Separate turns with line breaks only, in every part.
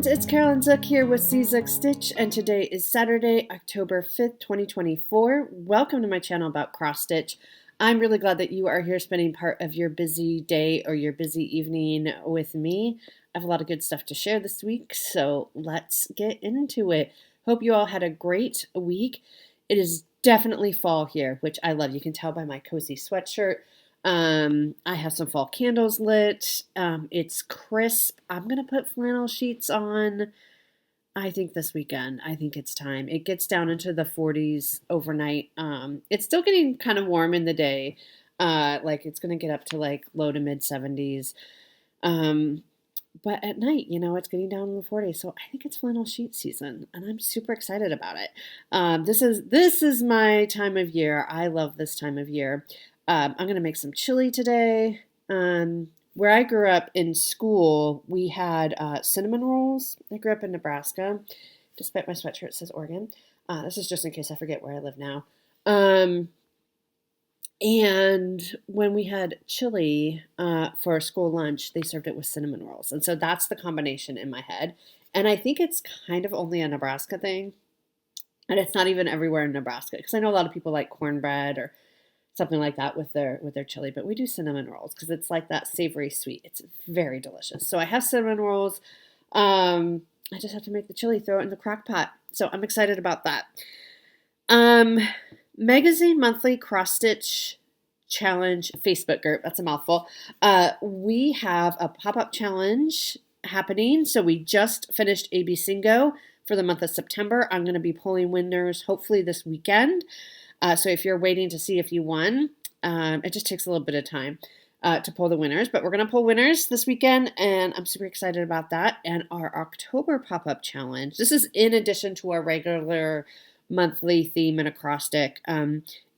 friends, it's Carolyn Zook here with Zook Stitch, and today is Saturday, October 5th, 2024. Welcome to my channel about cross stitch. I'm really glad that you are here spending part of your busy day or your busy evening with me. I have a lot of good stuff to share this week, so let's get into it. Hope you all had a great week. It is definitely fall here, which I love. You can tell by my cozy sweatshirt. I have some fall candles lit. It's crisp. I'm going to put flannel sheets on, I think this weekend. I think it's time. It gets down into the 40s overnight. It's still getting kind of warm in the day. Like it's going to get up to like low to mid 70s. But at night, it's getting down in the 40s. So I think it's flannel sheet season and I'm super excited about it. This is my time of year. I love this time of year. I'm going to make some chili today. Where I grew up in school, we had cinnamon rolls. I grew up in Nebraska. Despite my sweatshirt, it says Oregon. This is just in case I forget where I live now. And when we had chili for school lunch, they served it with cinnamon rolls. And so that's the combination in my head. And I think it's kind of only a Nebraska thing. And it's not even everywhere in Nebraska. Because I know a lot of people like cornbread or something like that with their chili, but we do cinnamon rolls because it's like that savory sweet. It's very delicious. So I have cinnamon rolls. I just have to make the chili, throw it in the crock pot. So I'm excited about that. Magazine Monthly Cross Stitch Challenge Facebook group. That's a mouthful. We have a pop-up challenge happening. So we just finished AB Singo for the month of September. I'm going to be pulling winners hopefully this weekend. So if you're waiting to see if you won, it just takes a little bit of time to pull the winners. But we're going to pull winners this weekend, and I'm super excited about that. And our October pop-up challenge, this is in addition to our regular monthly theme and acrostic,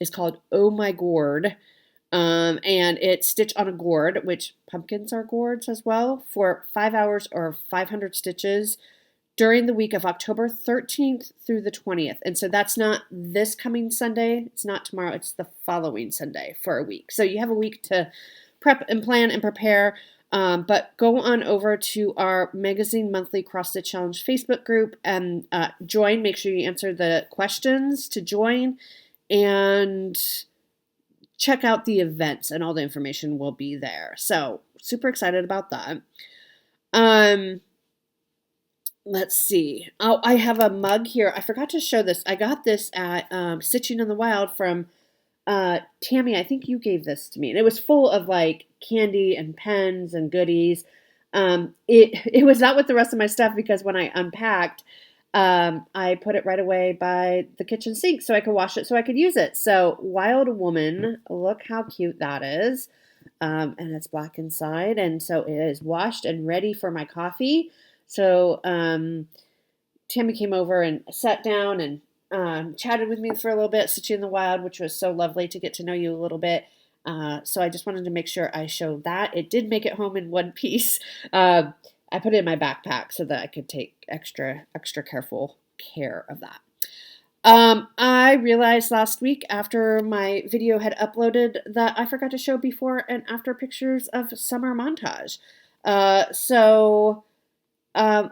is called Oh My Gourd. And it's stitch on a gourd, which pumpkins are gourds as well, for 5 hours or 500 stitches during the week of October 13th through the 20th. And so that's not this coming Sunday. It's not tomorrow. It's the following Sunday for a week. So you have a week to prep and plan and prepare. But go on over to our Magazine Monthly Cross Stitch Challenge Facebook group and join. Make sure you answer the questions to join and check out the events, and all the information will be there. So super excited about that. Let's see. Oh, I have a mug here. I forgot to show this. I got this at Stitching in the Wild from Tammy. I think you gave this to me. And it was full of like candy and pens and goodies. It was not with the rest of my stuff because when I unpacked, I put it right away by the kitchen sink so I could wash it so I could use it. So Wild Woman, look how cute that is. And it's black inside. And so it is washed and ready for my coffee. So Tammy came over and sat down and chatted with me for a little bit, Stitching in the Wild, which was so lovely to get to know you a little bit. So I just wanted to make sure I showed that. It did make it home in one piece. I put it in my backpack so that I could take extra careful care of that. I realized last week after my video had uploaded that I forgot to show before and after pictures of summer montage.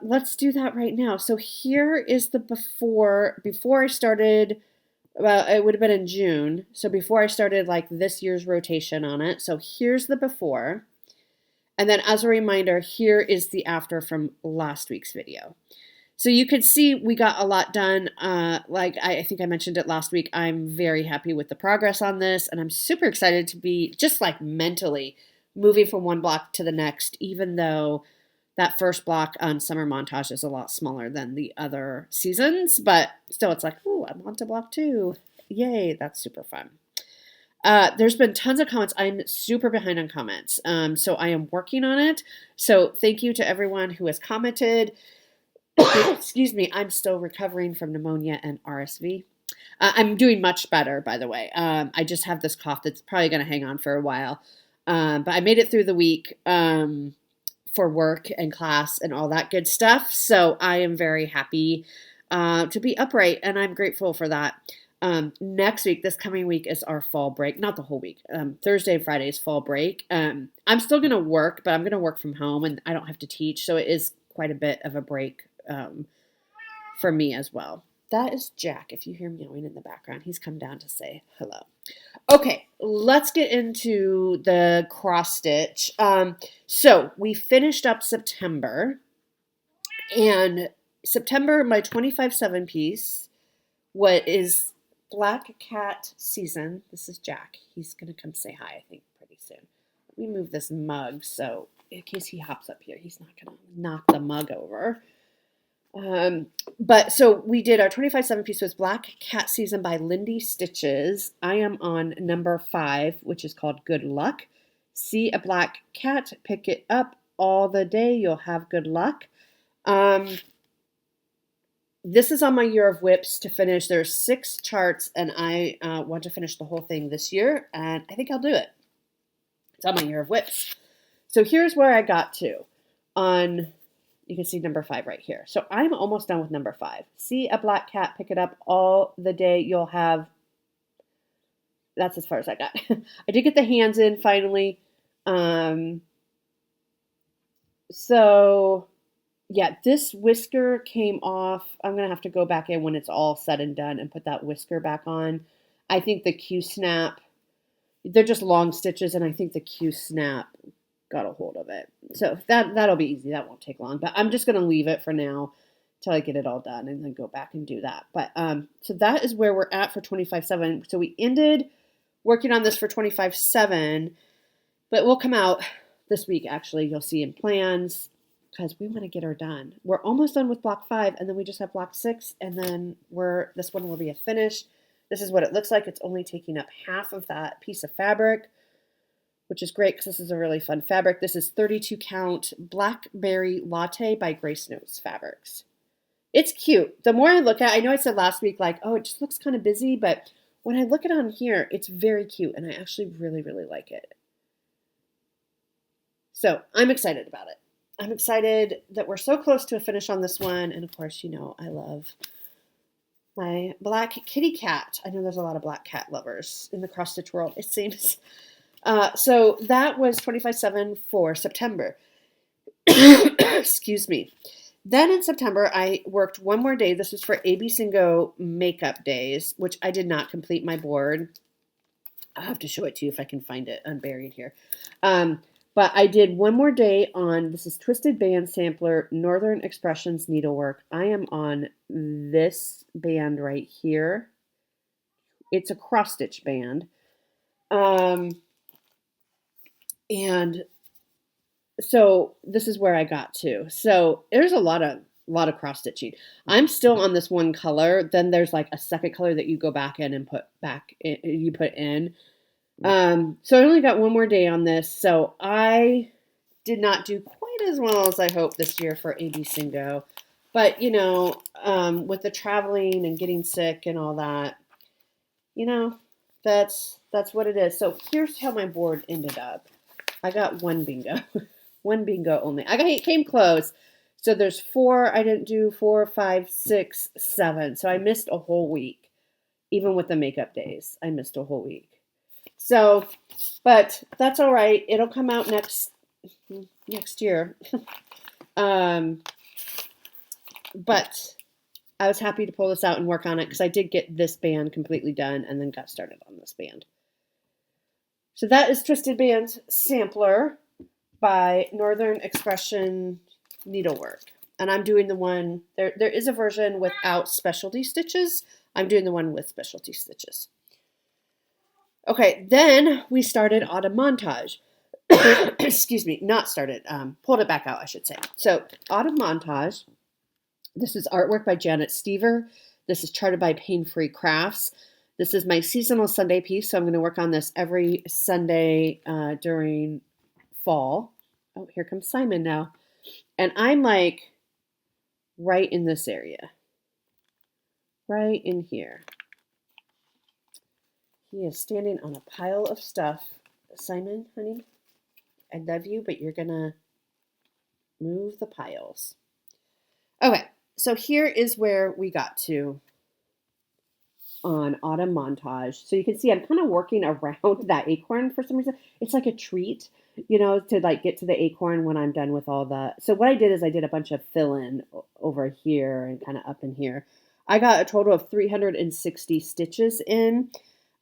Let's do that right now. So here is the before I started, well, it would have been in June. So before I started like this year's rotation on it. So here's the before. And then as a reminder, here is the after from last week's video. So you could see we got a lot done. Like I think I mentioned it last week. I'm very happy with the progress on this. And I'm super excited to be just like mentally moving from one block to the next, even though that first block on summer montage is a lot smaller than the other seasons, but still it's like, oh, I'm on to block 2. Yay, that's super fun. There's been tons of comments. I'm super behind on comments, so I am working on it. So thank you to everyone who has commented. Excuse me, I'm still recovering from pneumonia and RSV. I'm doing much better, by the way. I just have this cough that's probably going to hang on for a while, but I made it through the week. For work and class and all that good stuff. So I am very happy to be upright, and I'm grateful for that. Next week, this coming week, is our fall break. Not the whole week. Thursday and Friday is fall break. I'm still going to work, but I'm going to work from home, and I don't have to teach. So it is quite a bit of a break for me as well. That is Jack. If you hear meowing in the background, he's come down to say hello. Okay, let's get into the cross stitch. So we finished up September, and September, my 25/7 piece, what is Black Cat Season. This is Jack. He's going to come say hi, I think, pretty soon. Let me move this mug so in case he hops up here, he's not going to knock the mug over. But so we did our 25/7 piece was Black Cat Season by Lindy Stitches. I am on number 5, which is called Good Luck. See a black cat, pick it up all the day, you'll have good luck. This is on my year of whips to finish. There's 6 charts, and I want to finish the whole thing this year, and I think I'll do it. It's on my year of whips. So here's where I got to on, you can see number 5 right here. So I'm almost done with number 5. See a black cat, pick it up all the day, you'll have, that's as far as I got. I did get the hands in finally. So yeah, this whisker came off. I'm going to have to go back in when it's all said and done and put that whisker back on. I think the Q-snap, they're just long stitches, and I think the Q-snap got a hold of it. So that'll be easy. That won't take long. But I'm just going to leave it for now until I get it all done and then go back and do that. But so that is where we're at for 25/7. So we ended working on this for 25/7, but we'll come out this week, actually. You'll see in plans, because we want to get her done. We're almost done with block 5, and then we just have block 6, and then this one will be a finish. This is what it looks like. It's only taking up half of that piece of fabric, which is great because this is a really fun fabric. This is 32 count Blackberry Latte by Grace Notes Fabrics. It's cute. The more I look at it, I know I said last week, like, oh, it just looks kind of busy, but when I look at it on here, it's very cute, and I actually really, really like it. So I'm excited about it. I'm excited that we're so close to a finish on this one. And of course, you know, I love my black kitty cat. I know there's a lot of black cat lovers in the cross stitch world, it seems. So that was 25/7 for September. Excuse me. Then in September, I worked one more day. This was for AB Singo makeup days, which I did not complete my board. I'll have to show it to you if I can find it unburied here. But I did one more day on, this is Twisted Band Sampler, Northern Expressions Needlework. I am on this band right here. It's a cross stitch band. And so this is where I got to. So there's a lot of cross stitching. I'm still on this one color. Then there's like a second color that you go back in and put in. So I only got one more day on this, so I did not do quite as well as I hoped this year for AB Singo. But, you know, with the traveling and getting sick and all that, you know, that's what it is. So here's how my board ended up. I got one bingo. One bingo only. Came close. So there's 4, I didn't do 4, 5, 6, 7. So I missed a whole week. Even with the makeup days, I missed a whole week. So, but that's all right. It'll come out next year. But I was happy to pull this out and work on it because I did get this band completely done and then got started on this band. So that is Twisted Band Sampler by Northern Expression Needlework. And I'm doing the one, there is a version without specialty stitches. I'm doing the one with specialty stitches. Okay, then we started Autumn Montage. Excuse me, not started, pulled it back out, I should say. So, Autumn Montage, this is artwork by Janet Stever. This is charted by Pain Free Crafts. This is my seasonal Sunday piece, so I'm going to work on this every Sunday during fall. Oh, here comes Simon now. And I'm like right in this area. Right in here. He is standing on a pile of stuff. Simon, honey, I love you, but you're going to move the piles. Okay, so here is where we got to on Autumn Montage. So you can see I'm kind of working around that acorn for some reason. It's like a treat, to like get to the acorn when I'm done with all the. So what I did is I did a bunch of fill-in over here and kind of up in here. I got a total of 360 stitches in.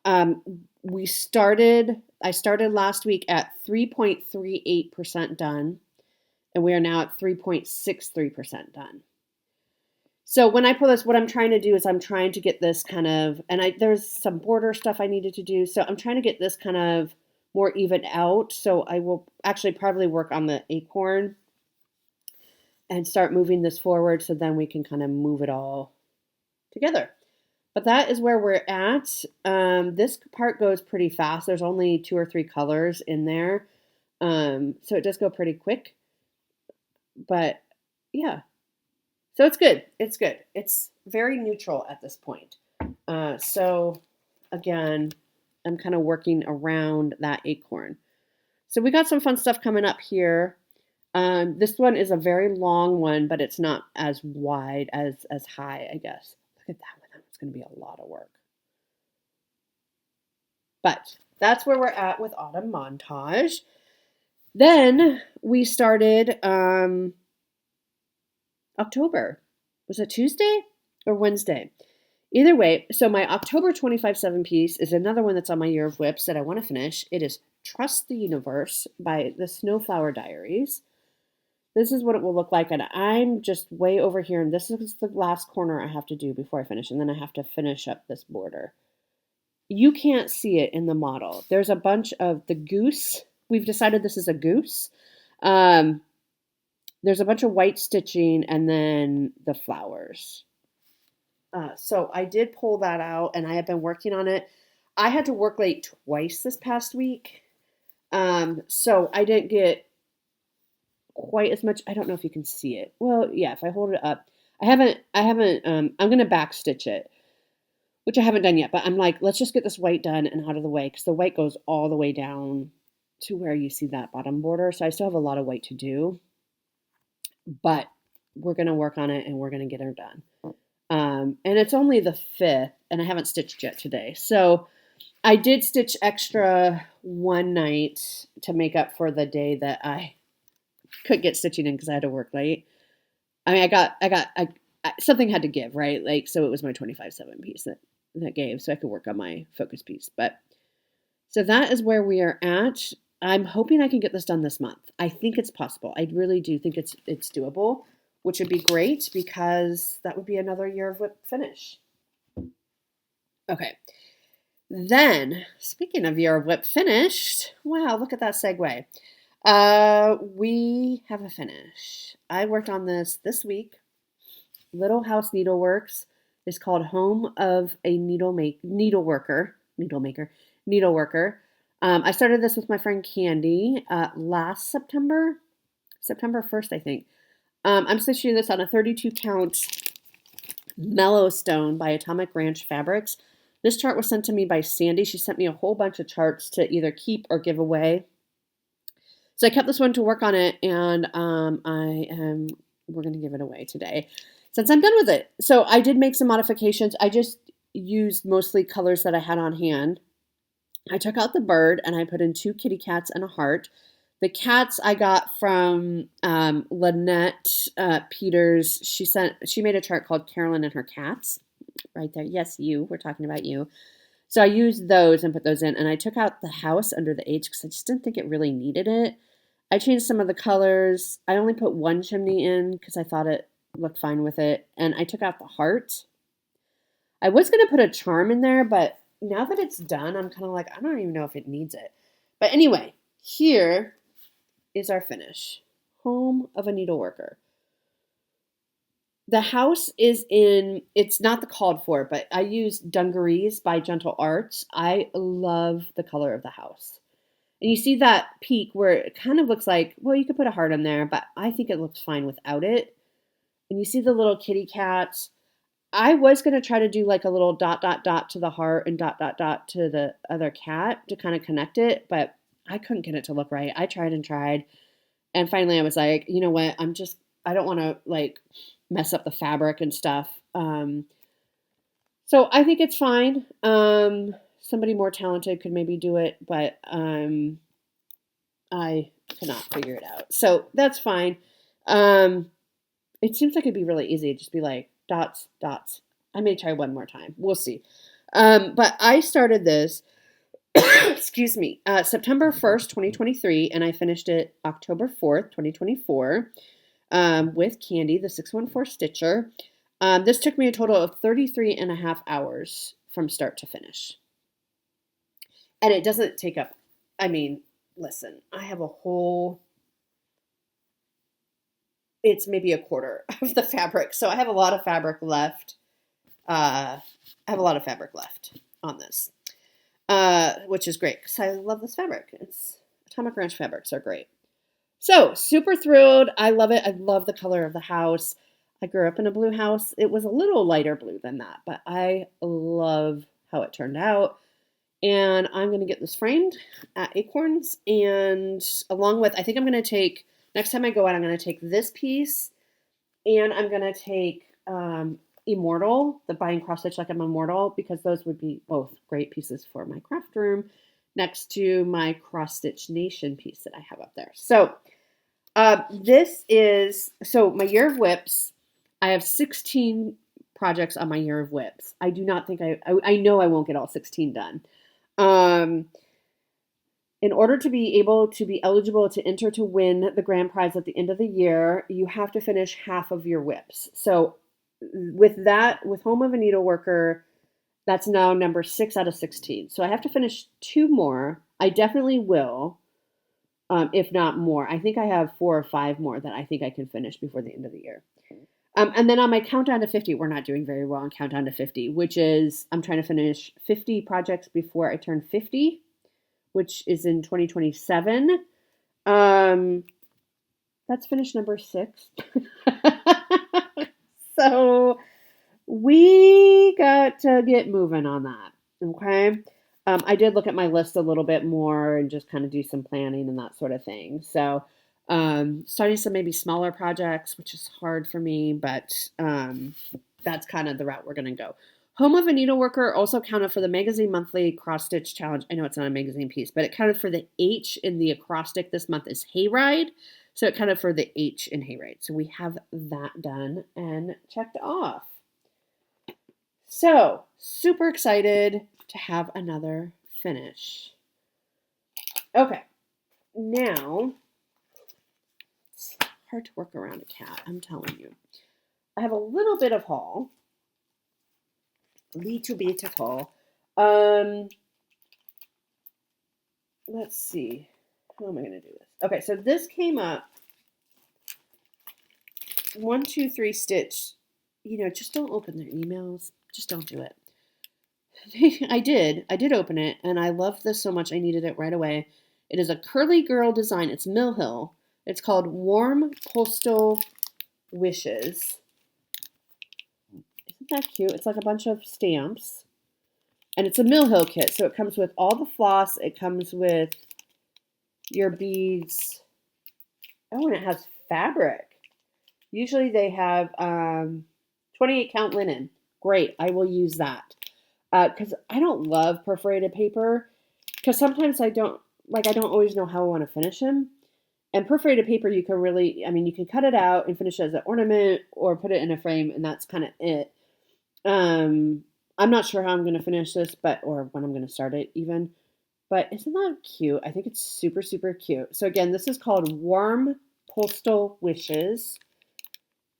I started last week at 3.38% done, and we are now at 3.63% done. So when I pull this, what I'm trying to do is I'm trying to get this kind of, and there's some border stuff I needed to do. So I'm trying to get this kind of more even out. So I will actually probably work on the acorn and start moving this forward so then we can kind of move it all together. But that is where we're at. This part goes pretty fast. There's only 2 or 3 colors in there. So it does go pretty quick. But yeah. So it's good. It's good. It's very neutral at this point. So again, I'm kind of working around that acorn. So we got some fun stuff coming up here. This one is a very long one, but it's not as wide as high, I guess. Look at that one. It's going to be a lot of work. But that's where we're at with Autumn Montage. Then we started October. Was it Tuesday or Wednesday? Either way, so my October 25/7 piece is another one that's on my Year of Whips that I want to finish. It is Trust the Universe by the Snowflower Diaries. This is what it will look like, and I'm just way over here, and this is the last corner I have to do before I finish, and then I have to finish up this border. You can't see it in the model. There's a bunch of the goose. We've decided this is a goose. There's a bunch of white stitching and then the flowers. So I did pull that out and I have been working on it. I had to work late twice this past week. So I didn't get quite as much. I don't know if you can see it. Well, yeah, if I hold it up, I'm going to back stitch it, which I haven't done yet, but I'm like, let's just get this white done and out of the way because the white goes all the way down to where you see that bottom border. So I still have a lot of white to do. But we're going to work on it and we're going to get her done. And it's only the 5th and I haven't stitched yet today. So I did stitch extra one night to make up for the day that I couldn't get stitching in because I had to work late. I mean, something had to give, right? Like, so it was my 25/7 piece that gave so I could work on my focus piece. But so that is where we are at. I'm hoping I can get this done this month. I think it's possible. I really do think it's doable, which would be great because that would be another Year of Whip finish. Okay. Then, speaking of Year of Whip finished, wow, look at that segue. We have a finish. I worked on this week. Little House Needleworks is called Home of a Needleworker. I started this with my friend Candy last September 1st, I think. I'm stitching this on a 32 count Mellow Stone by Atomic Ranch Fabrics. This chart was sent to me by Sandy. She sent me a whole bunch of charts to either keep or give away. So I kept this one to work on it, and we're going to give it away today since I'm done with it. So I did make some modifications. I just used mostly colors that I had on hand. I took out the bird and I put in 2 kitty cats and a heart. The cats I got from Lynette Peters. She made a chart called Carolyn and Her Cats. Right there. Yes, we're talking about you. So I used those and put those in. And I took out the house under the H because I just didn't think it really needed it. I changed some of the colors. I only put 1 chimney in because I thought it looked fine with it. And I took out the heart. I was going to put a charm in there, but now that it's done, I'm kind of like, I don't even know if it needs it. But anyway, here is our finish. Home of a Needleworker. The house is it's not the called for, but I used Dungarees by Gentle Arts. I love the color of the house. And you see that peak where it kind of looks like, well, you could put a heart on there, but I think it looks fine without it. And you see the little kitty cats. I was going to try to do like a little ... to the heart and ... to the other cat to kind of connect it, but I couldn't get it to look right. I tried and tried. And finally I was like, you know what? I don't want to like mess up the fabric and stuff. So I think it's fine. Somebody more talented could maybe do it, but I cannot figure it out. So that's fine. It seems like it'd be really easy. Just be like dots, dots. I may try one more time. We'll see. But I started this, excuse me, September 1st, 2023, and I finished it October 4th, 2024, with Candy, the 614 Stitcher. This took me a total of 33 and a half hours from start to finish. And it doesn't take up, I mean, listen, I have a whole, it's maybe a quarter of the fabric. So I have a lot of fabric left. I have a lot of fabric left on this, which is great because I love this fabric. It's Atomic Ranch fabrics are great. So super thrilled. I love it. I love the color of the house. I grew up in a blue house. It was a little lighter blue than that, but I love how it turned out. And I'm going to get this framed at Acorns. And along with, I think I'm going to take, next time I go out, I'm going to take this piece and I'm going to take Immortal, the Buying Cross Stitch Like I'm Immortal, because those would be both great pieces for my craft room next to my Cross Stitch Nation piece that I have up there. So this is, so my year of whips, I have 16 projects on my year of whips. I do not think I know I won't get all 16 done. In order to be able to be eligible to enter to win the grand prize at the end of the year, you have to finish half of your whips. So with that, with Home of a Needleworker, that's now number 6 out of 16. So I have to finish 2 more. I definitely will, if not more. I think I have 4 or 5 more that I think I can finish before the end of the year. And then on my countdown to 50, we're not doing very well on countdown to 50, which is I'm trying to finish 50 projects before I turn 50, which is in 2027. That's finish number 6. So we got to get moving on that. Okay. I did look at my list a little bit more and just kind of do some planning and that sort of thing. So starting some maybe smaller projects, which is hard for me, but that's kind of the route we're going to go. Home of a Needleworker also counted for the Magazine Monthly Cross Stitch Challenge. I know it's not a magazine piece, but it counted for the H in the acrostic this month is Hayride. So it counted for the H in Hayride. So we have that done and checked off. So super excited to have another finish. Okay, now it's hard to work around a cat, I'm telling you. I have a little bit of haul. Little bit of haul. Let's see. How am I going to do this? Okay, so this came up. 1, 2, 3 stitch. You know, just don't open their emails. Just don't do it. I did open it, and I loved this so much I needed it right away. It is a curly girl design. It's Mill Hill. It's called Warm Postal Wishes. Isn't that cute? It's like a bunch of stamps. And it's a Mill Hill kit, so it comes with all the floss. It comes with your beads. Oh, and it has fabric. Usually they have 28 count linen. Great, I will use that. Because I don't love perforated paper. Because sometimes I don't always know how I want to finish them. And perforated paper, you can really, you can cut it out and finish it as an ornament or put it in a frame, and that's kind of it. I'm not sure how I'm going to finish this, or when I'm going to start it even. But isn't that cute? I think it's super, super cute. So again, this is called Warm Postal Wishes.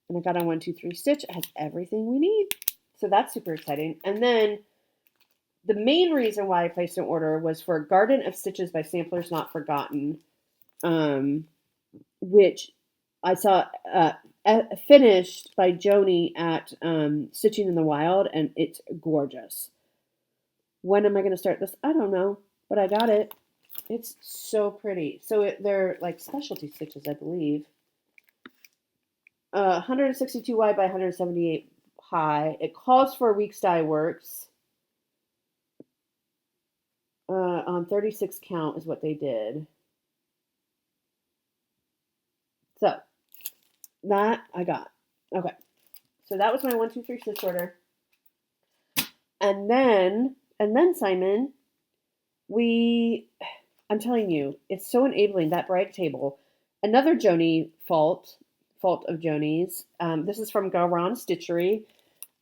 And I got a 1, 2, 3 stitch. It has everything we need. So that's super exciting. And then the main reason why I placed an order was for Garden of Stitches by Samplers Not Forgotten, which I saw finished by Joni at Stitching in the Wild, and it's gorgeous. When am I going to start this? I don't know, but I got it. It's so pretty. So they're like specialty stitches, I believe. 162 wide by 178 high. It calls for Weeks Dye Works. On 36 count is what they did. So that I got. Okay. So that was my 1, 2, 3 stitch order. And then Simon, I'm telling you, it's so enabling, that brag table. Another Joni fault of Joni's. This is from Garon Stitchery.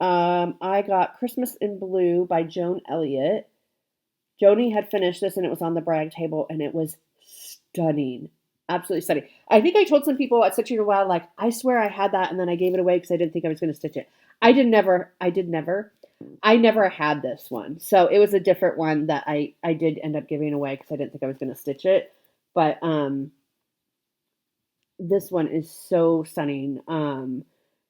I got Christmas in Blue by Joan Elliott. Joni had finished this and it was on the brag table and it was stunning. Absolutely stunning. I think I told some people at Stitching a While, like, I swear I had that and then I gave it away because I didn't think I was going to stitch it. I never had this one. So it was a different one that I did end up giving away because I didn't think I was going to stitch it. But this one is so stunning.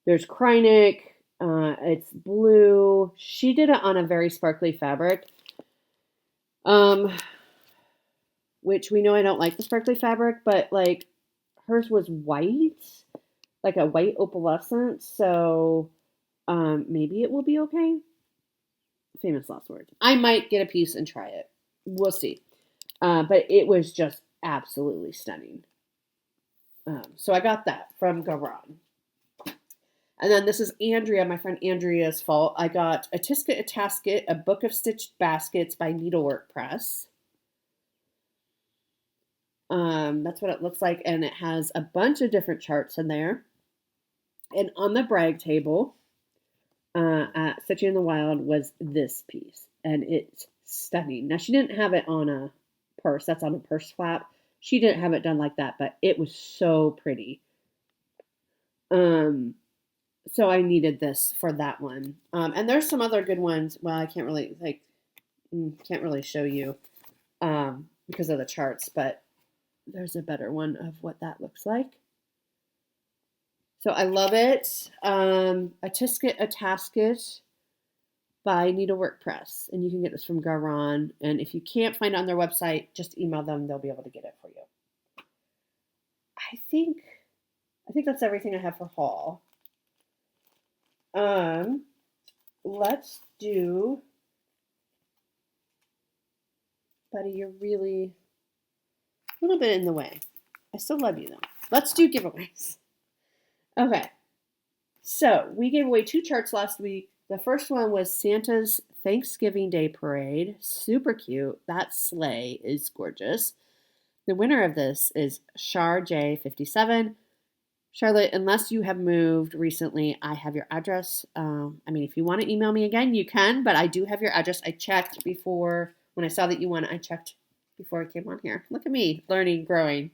There's Krynic. It's blue. She did it on a very sparkly fabric. Which we know I don't like the sparkly fabric, but like hers was white, like a white opalescent. So maybe it will be okay. Famous last words. I might get a piece and try it. We'll see. But it was just absolutely stunning. So I got that from Garon. And then this is Andrea, my friend Andrea's fault. I got A Tisket, a Tasket, A Book of Stitched Baskets by Needlework Press. That's what it looks like. And it has a bunch of different charts in there. And on the brag table at Stitching in the Wild was this piece. And it's stunning. Now, she didn't have it on a purse. That's on a purse flap. She didn't have it done like that, but it was so pretty. So I needed this for that one. And there's some other good ones. Well, I can't really show you because of the charts, but there's a better one of what that looks like. So I love it. A Tisket, a Tasket by Needlework Press. And you can get this from Garon. And if you can't find it on their website, just email them. They'll be able to get it for you. I think that's everything I have for haul. Let's do, buddy, you're really a little bit in the way. I still love you though. Let's do giveaways. Okay. So we gave away 2 charts last week. The first one was Santa's Thanksgiving Day Parade. Super cute. That sleigh is gorgeous. The winner of this is Char J57. Charlotte, unless you have moved recently, I have your address. If you want to email me again, you can, but I do have your address. I checked before, when I saw that you won, I checked before I came on here. Look at me, learning, growing.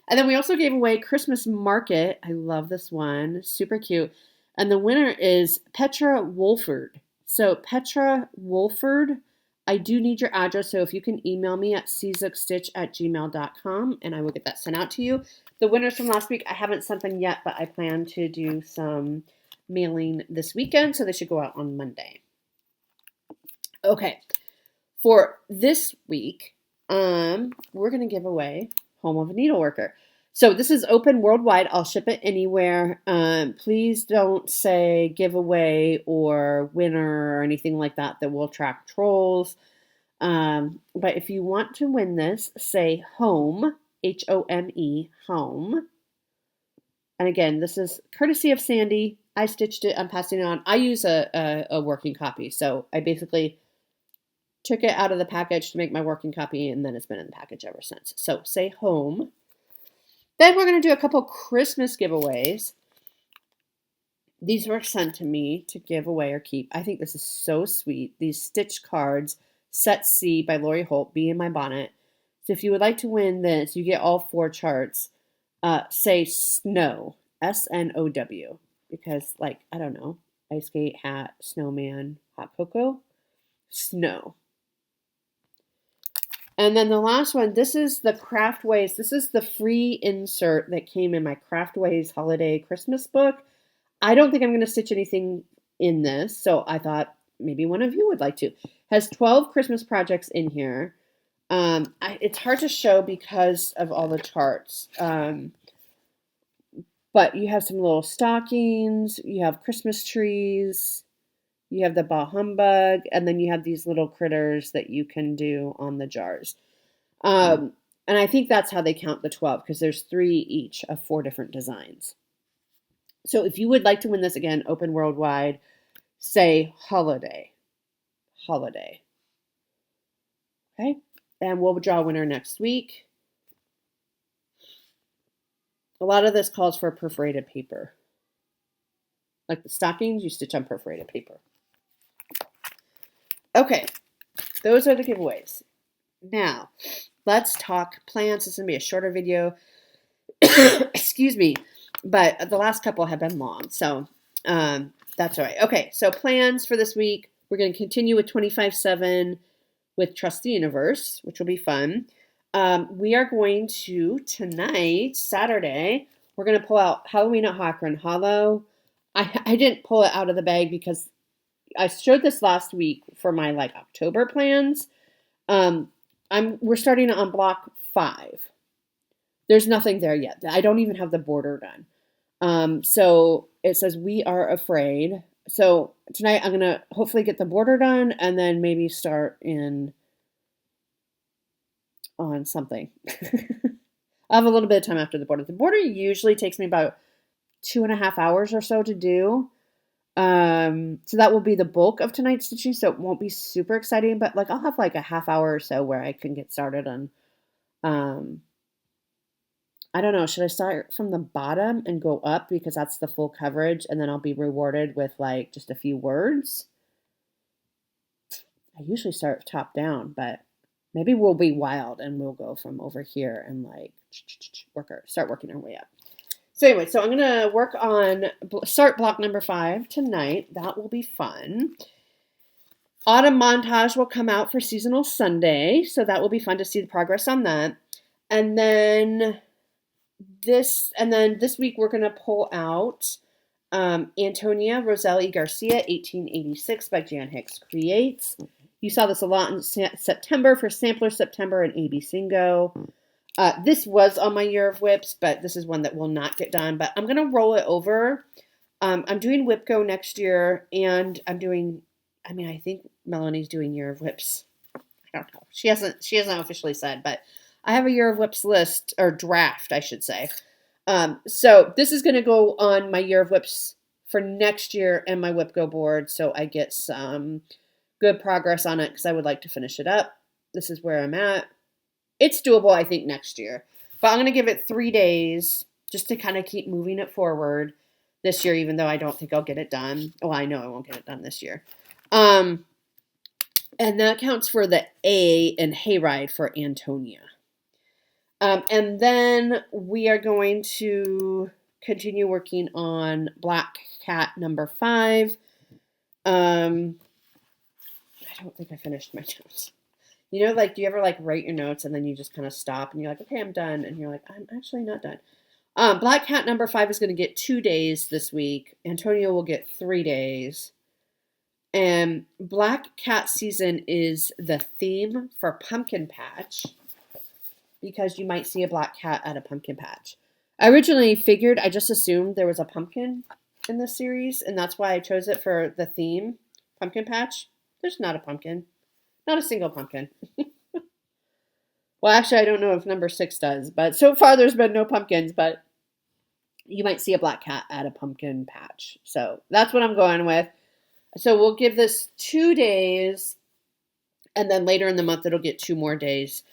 And then we also gave away Christmas Market. I love this one. Super cute. And the winner is Petra Wolford. So Petra Wolford, I do need your address. So if you can email me at czukstitch@gmail.com and I will get that sent out to you. The winners from last week, I haven't sent them yet, but I plan to do some mailing this weekend. So they should go out on Monday. Okay. For this week, we're going to give away Home of a Needleworker. So this is open worldwide. I'll ship it anywhere. Please don't say giveaway or winner or anything like that will attract trolls. But if you want to win this, say home, Home, home. And again, this is courtesy of Sandy. I stitched it. I'm passing it on. I use a working copy. So I basically took it out of the package to make my working copy, and then it's been in the package ever since. So say home. Then we're going to do a couple Christmas giveaways. These were sent to me to give away or keep. I think this is so sweet. These stitch cards, Set C by Lori Holt, Bee in My Bonnet. So if you would like to win this, you get all 4 charts. Say snow, SNOW, because I don't know, ice skate, hat, snowman, hot cocoa, snow. And then the last one, this is the Craftways. This is the free insert that came in my Craftways Holiday Christmas book. I don't think I'm going to stitch anything in this, so I thought maybe one of you would like to. Has 12 Christmas projects in here. It's hard to show because of all the charts. But you have some little stockings, you have Christmas trees, you have the Bah Humbug, and then you have these little critters that you can do on the jars. And I think that's how they count the 12, because there's 3 each of 4 different designs. So if you would like to win this, again, open worldwide, say holiday. holiday. Okay, and we'll draw a winner next week. A lot of this calls for perforated paper. Like the stockings, you stitch on perforated paper. Okay, those are the giveaways. Now, let's talk plans. This is going to be a shorter video. Excuse me, but the last couple have been long, so that's all right. Okay, so plans for this week. We're going to continue with 25/7 with Trust the Universe, which will be fun. We are going to, tonight, Saturday, we're going to pull out Halloween at Hawkern Hollow. I didn't pull it out of the bag because I showed this last week for my October plans. We're starting on block 5. There's nothing there yet. I don't even have the border done. So it says We Are Afraid. So tonight I'm going to hopefully get the border done and then maybe start on something. I'll have a little bit of time after the border. The border usually takes me about 2.5 hours or so to do. So that will be the bulk of tonight's stitching, so it won't be super exciting, but I'll have a half hour or so where I can get started on, I don't know, should I start from the bottom and go up because that's the full coverage and then I'll be rewarded with just a few words? I usually start top down, but maybe we'll be wild and we'll go from over here and start working our way up. So anyway, so I'm going to start block number 5 tonight. That will be fun. Autumn montage will come out for Seasonal Sunday, so that will be fun to see the progress on that. And then this week we're going to pull out Antonia Roselle E. Garcia, 1886 by Jan Hicks Creates. You saw this a lot in September for Sampler September and AB Singo. This was on my Year of Whips, but this is one that will not get done. But I'm going to roll it over. I'm doing WhipGo next year, and I think Melanie's doing Year of Whips. I don't know. She hasn't officially said, but I have a Year of Whips list, or draft, I should say. So this is going to go on my Year of Whips for next year and my WhipGo board, so I get some good progress on it because I would like to finish it up. This is where I'm at. It's doable, I think, next year. But I'm going to give it 3 days just to kind of keep moving it forward this year, even though I don't think I'll get it done. Well, I know I won't get it done this year. And that counts for the A in Hayride for Antonia. And then we are going to continue working on Black Cat number 5. I don't think I finished my notes. Do you ever write your notes and then you just kind of stop and you're like, okay, I'm done. And you're like, I'm actually not done. Black Cat number 5 is going to get 2 days this week. Antonio will get 3 days. And Black Cat season is the theme for Pumpkin Patch because you might see a black cat at a pumpkin patch. I originally figured, I just assumed there was a pumpkin in this series, and that's why I chose it for the theme, Pumpkin Patch. There's not a pumpkin. Not a single pumpkin. Well, actually, I don't know if number 6 does, but so far there's been no pumpkins, but you might see a black cat at a pumpkin patch. So that's what I'm going with. So we'll give this 2 days, and then later in the month it'll get 2 more days.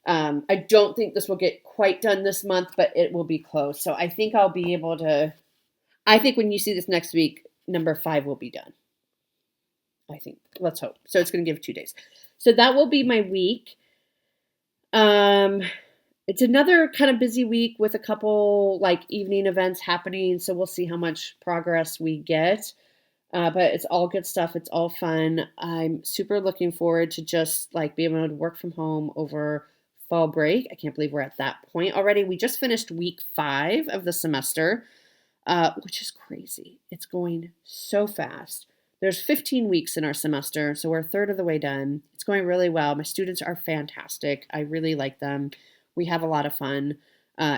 I don't think this will get quite done this month, but it will be close. So I think I'll be able to, I think when you see this next week, number 5 will be done. I think. Let's hope. So it's going to give 2 days. So that will be my week. It's another kind of busy week with a couple evening events happening. So we'll see how much progress we get. But it's all good stuff. It's all fun. I'm super looking forward to just being able to work from home over fall break. I can't believe we're at that point already. We just finished week 5 of the semester, which is crazy. It's going so fast. There's 15 weeks in our semester, so we're a third of the way done. It's going really well. My students are fantastic. I really like them. We have a lot of fun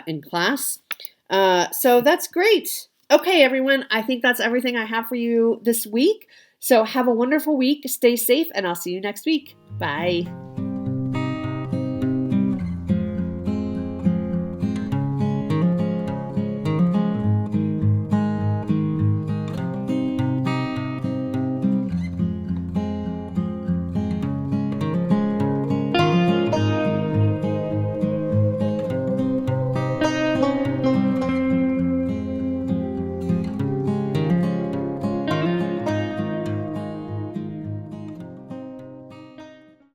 in class. So that's great. Okay, everyone. I think that's everything I have for you this week. So have a wonderful week. Stay safe, and I'll see you next week. Bye.